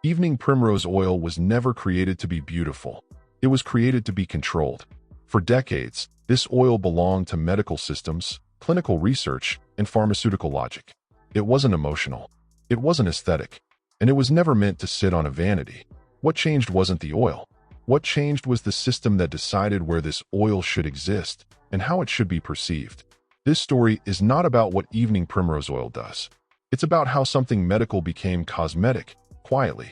Evening Primrose oil was never created to be beautiful. It was created to be controlled. For decades, this oil belonged to medical systems, clinical research, and pharmaceutical logic. It wasn't emotional. It wasn't aesthetic. And it was never meant to sit on a vanity. What changed wasn't the oil. What changed was the system that decided where this oil should exist and how it should be perceived. This story is not about what evening primrose oil does. It's about how something medical became cosmetic, quietly.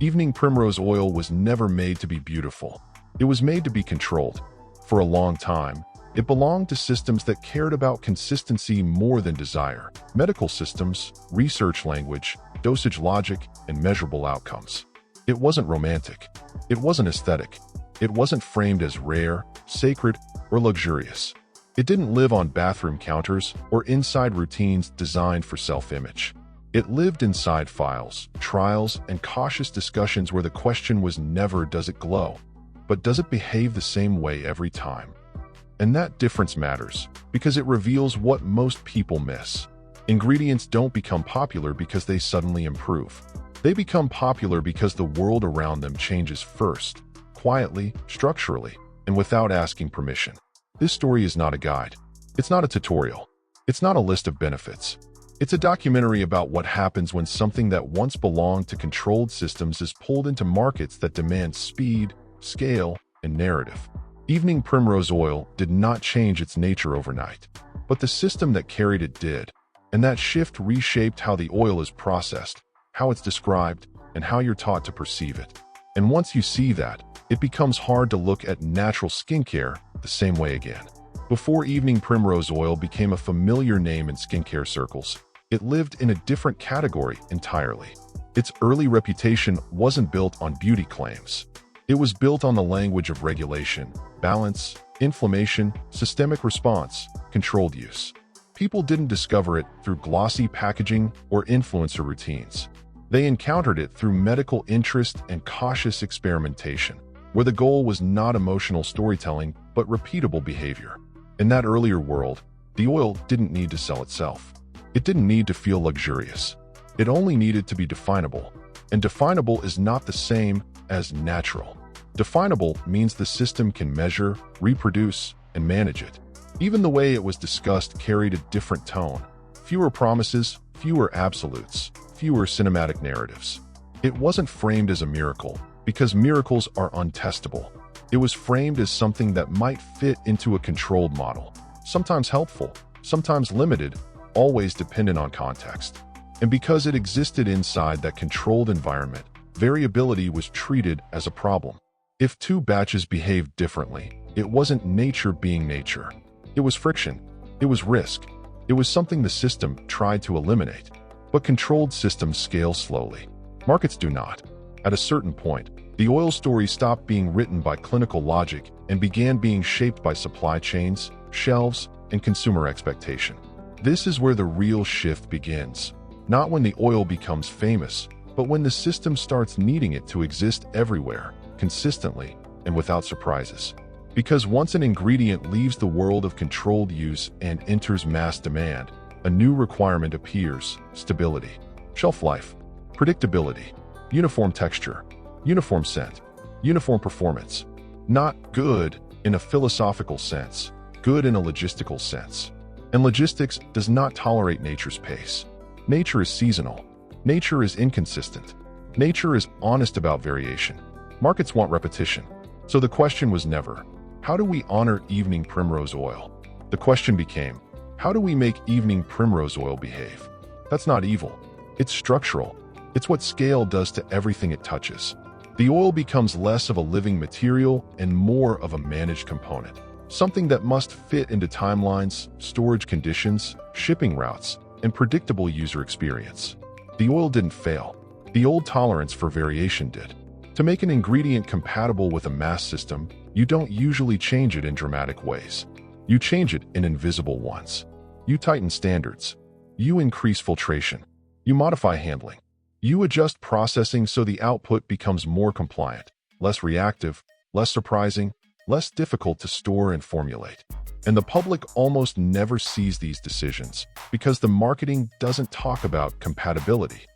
Evening primrose oil was never made to be beautiful. It was made to be controlled. For a long time, it belonged to systems that cared about consistency more than desire. Medical systems, research language, dosage logic, and measurable outcomes. It wasn't romantic. It wasn't aesthetic. It wasn't framed as rare, sacred, or luxurious. It didn't live on bathroom counters or inside routines designed for self-image. It lived inside files, trials, and cautious discussions where the question was never does it glow, but does it behave the same way every time? And that difference matters because it reveals what most people miss. Ingredients don't become popular because they suddenly improve. They become popular because the world around them changes first, quietly, structurally, and without asking permission. This story is not a guide. It's not a tutorial. It's not a list of benefits. It's a documentary about what happens when something that once belonged to controlled systems is pulled into markets that demand speed, scale, and narrative. Evening primrose oil did not change its nature overnight, but the system that carried it did, and that shift reshaped how the oil is processed, how it's described, and how you're taught to perceive it. And once you see that, it becomes hard to look at natural skincare the same way again. Before evening primrose oil became a familiar name in skincare circles, it lived in a different category entirely. Its early reputation wasn't built on beauty claims. It was built on the language of regulation, balance, inflammation, systemic response, controlled use. People didn't discover it through glossy packaging or influencer routines. They encountered it through medical interest and cautious experimentation, where the goal was not emotional storytelling, but repeatable behavior. In that earlier world, the oil didn't need to sell itself. It didn't need to feel luxurious. It only needed to be definable. And definable is not the same as natural. Definable means the system can measure, reproduce, and manage it. Even the way it was discussed carried a different tone. Fewer promises, fewer absolutes, fewer cinematic narratives. It wasn't framed as a miracle, because miracles are untestable. It was framed as something that might fit into a controlled model, sometimes helpful, sometimes limited, always dependent on context. And because it existed inside that controlled environment, variability was treated as a problem. If two batches behaved differently, it wasn't nature being nature. It was friction. It was risk. It was something the system tried to eliminate. But controlled systems scale slowly. Markets do not. At a certain point, the oil story stopped being written by clinical logic and began being shaped by supply chains, shelves, and consumer expectation. This is where the real shift begins. Not when the oil becomes famous, but when the system starts needing it to exist everywhere, consistently, and without surprises. Because once an ingredient leaves the world of controlled use and enters mass demand, a new requirement appears: stability, shelf life, predictability, uniform texture, uniform scent, uniform performance. Not good in a philosophical sense, good in a logistical sense. And logistics does not tolerate nature's pace. Nature is seasonal. Nature is inconsistent. Nature is honest about variation. Markets want repetition. So the question was never, how do we honor evening primrose oil? The question became, how do we make evening primrose oil behave? That's not evil. It's structural. It's what scale does to everything it touches. The oil becomes less of a living material and more of a managed component. Something that must fit into timelines, storage conditions, shipping routes, and predictable user experience. The oil didn't fail. The old tolerance for variation did. To make an ingredient compatible with a mass system, you don't usually change it in dramatic ways. You change it in invisible ones. You tighten standards. You increase filtration. You modify handling. You adjust processing so the output becomes more compliant, less reactive, less surprising, less difficult to store and formulate. And the public almost never sees these decisions because the marketing doesn't talk about compatibility.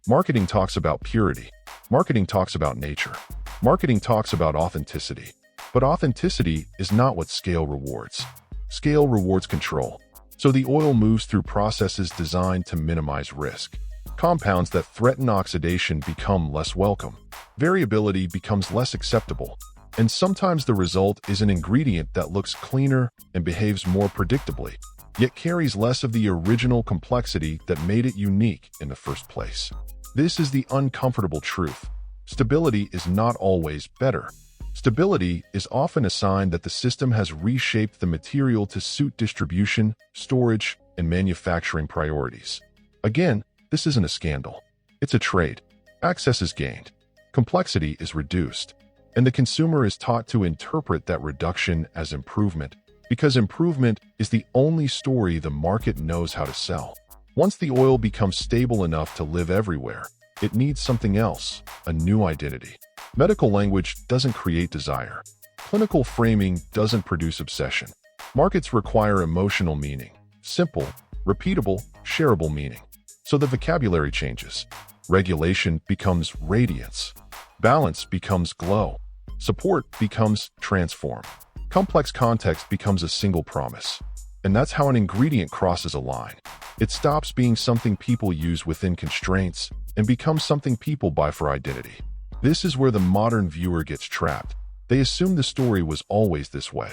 Marketing talks about purity. Marketing talks about nature. Marketing talks about authenticity. But authenticity is not what scale rewards. Scale rewards control. So the oil moves through processes designed to minimize risk. Compounds that threaten oxidation become less welcome. Variability becomes less acceptable. And sometimes the result is an ingredient that looks cleaner and behaves more predictably, yet carries less of the original complexity that made it unique in the first place. This is the uncomfortable truth. Stability is not always better. Stability is often a sign that the system has reshaped the material to suit distribution, storage, and manufacturing priorities. Again, this isn't a scandal. It's a trade. Access is gained. Complexity is reduced. And the consumer is taught to interpret that reduction as improvement, because improvement is the only story the market knows how to sell. Once the oil becomes stable enough to live everywhere, it needs something else, a new identity. Medical language doesn't create desire. Clinical framing doesn't produce obsession. Markets require emotional meaning, simple, repeatable, shareable meaning. So the vocabulary changes. Regulation becomes radiance. Balance becomes glow. Support becomes transform. Complex context becomes a single promise. And that's how an ingredient crosses a line. It stops being something people use within constraints and becomes something people buy for identity. This is where the modern viewer gets trapped. They assume the story was always this way.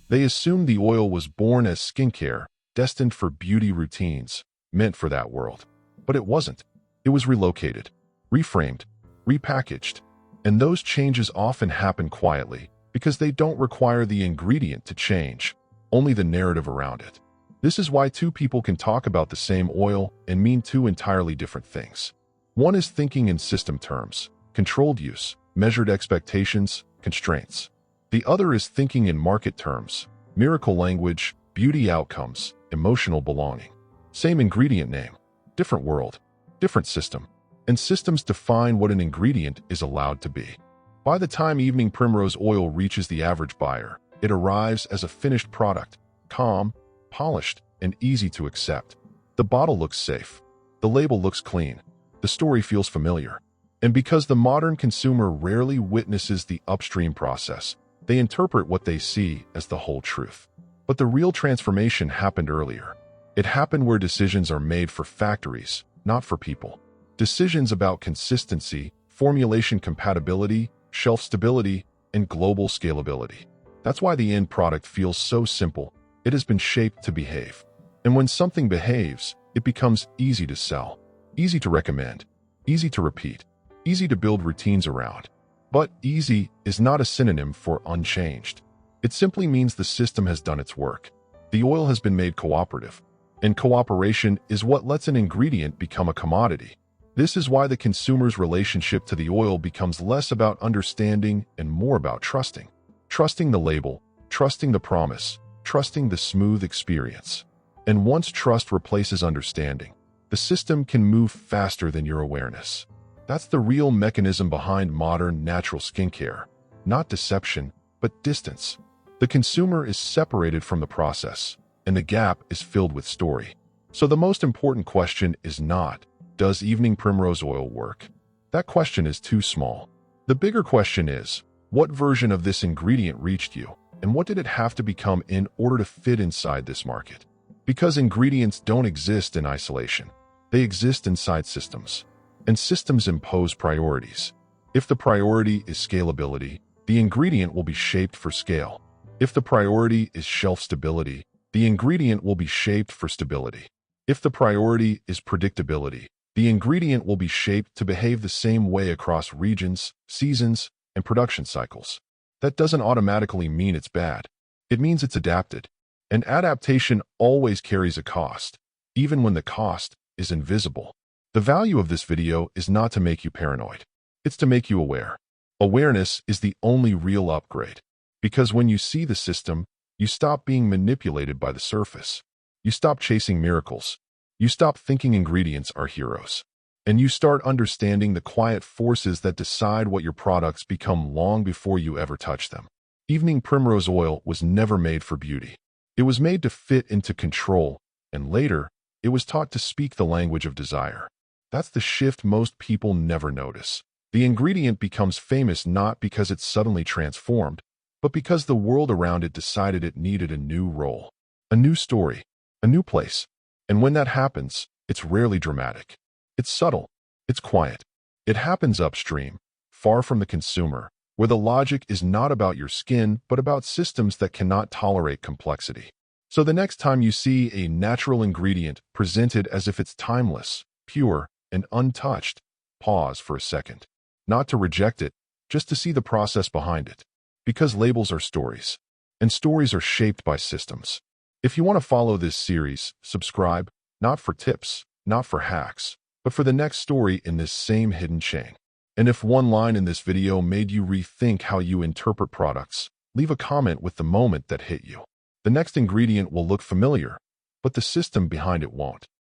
They assume the oil was born as skincare, destined for beauty routines, meant for that world. But it wasn't. It was relocated, reframed, repackaged. And those changes often happen quietly because they don't require the ingredient to change, only the narrative around it. This is why two people can talk about the same oil and mean two entirely different things. One is thinking in system terms, controlled use, measured expectations, constraints. The other is thinking in market terms, miracle language, beauty outcomes, emotional belonging. Same ingredient name, different world, different system. And systems define what an ingredient is allowed to be. By the time evening primrose oil reaches the average buyer, it arrives as a finished product, calm, polished, and easy to accept. The bottle looks safe. The label looks clean. The story feels familiar. And because the modern consumer rarely witnesses the upstream process, they interpret what they see as the whole truth. But the real transformation happened earlier. It happened where decisions are made for factories, not for people. Decisions about consistency, formulation compatibility, shelf stability, and global scalability. That's why the end product feels so simple. It has been shaped to behave. And when something behaves, it becomes easy to sell, easy to recommend, easy to repeat, easy to build routines around. But easy is not a synonym for unchanged. It simply means the system has done its work. The oil has been made cooperative. And cooperation is what lets an ingredient become a commodity. This is why the consumer's relationship to the oil becomes less about understanding and more about trusting. Trusting the label, trusting the promise, trusting the smooth experience. And once trust replaces understanding, the system can move faster than your awareness. That's the real mechanism behind modern natural skincare. Not deception, but distance. The consumer is separated from the process, and the gap is filled with story. So the most important question is not, does evening primrose oil work? That question is too small. The bigger question is, what version of this ingredient reached you, and what did it have to become in order to fit inside this market? Because ingredients don't exist in isolation. They exist inside systems. And systems impose priorities. If the priority is scalability, the ingredient will be shaped for scale. If the priority is shelf stability, the ingredient will be shaped for stability. If the priority is predictability, the ingredient will be shaped to behave the same way across regions, seasons, and production cycles. That doesn't automatically mean it's bad. It means it's adapted. And adaptation always carries a cost, even when the cost is invisible. The value of this video is not to make you paranoid. It's to make you aware. Awareness is the only real upgrade. Because when you see the system, you stop being manipulated by the surface. You stop chasing miracles. You stop thinking ingredients are heroes. And you start understanding the quiet forces that decide what your products become long before you ever touch them. Evening primrose oil was never made for beauty. It was made to fit into control, and later, it was taught to speak the language of desire. That's the shift most people never notice. The ingredient becomes famous not because it's suddenly transformed, but because the world around it decided it needed a new role, a new story, a new place. And when that happens, it's rarely dramatic. It's subtle. It's quiet. It happens upstream, far from the consumer, where the logic is not about your skin, but about systems that cannot tolerate complexity. So the next time you see a natural ingredient presented as if it's timeless, pure, and untouched, pause for a second. Not to reject it, just to see the process behind it. Because labels are stories, and stories are shaped by systems. If you want to follow this series, subscribe, not for tips, not for hacks, but for the next story in this same hidden chain. And if one line in this video made you rethink how you interpret products, leave a comment with the moment that hit you. The next ingredient will look familiar, but the system behind it won't.